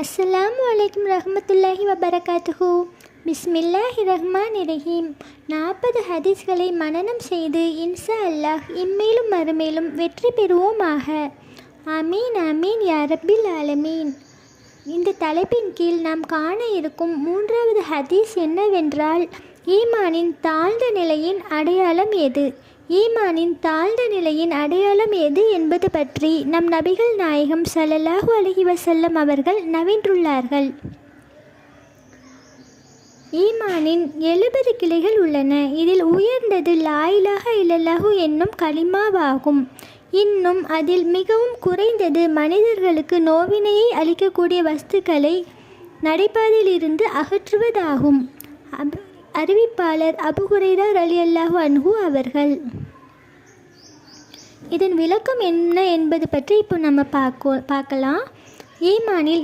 அஸ்ஸலாமு அலைக்கும் ரஹ்மத்துல்லாஹி வபரகாத்துஹு. பிஸ்மில்லாஹி ரஹ்மானிரஹீம். 40 ஹதீஸ்களை மனனம் செய்து இன்ஷா அல்லாஹ் இம்மேலும் மறுமேலும் வெற்றி பெறுவோமாக. ஆமீன் ஆமீன் யா ரப்பில் ஆலமீன். இந்த தலைப்பின் கீழ் நாம் காண இருக்கும் 3வது ஹதீஸ் என்னவென்றால், ஈமானின் தாழ்ந்த நிலையின் அடையாளம் எது? ஈமானின் தாழ்ந்த நிலையின் அடையாளம் எது என்பது பற்றி நம் நபிகள் நாயகம் ஸல்லல்லாஹு அலைஹி வஸல்லம் அவர்கள் நவின்றுள்ளார்கள். ஈமானின் 70 கிளைகள் உள்ளன. இதில் உயர்ந்தது லா இலாஹ இல்லல்லாஹு என்னும் கலிமாவாகும். இன்னும் அதில் மிகவும் குறைந்தது மனிதர்களுக்கு நோவினையை அளிக்கக்கூடிய வஸ்துக்களை நடைபாதையிலிருந்து அகற்றுவதாகும். அறிவிப்பாளர் அபூ ஹுரைரா ரலியல்லாஹு அன்ஹு அவர்கள். இதன் விளக்கம் என்ன என்பது பற்றி இப்போ நம்ம பார்க்கலாம். ஈமானில்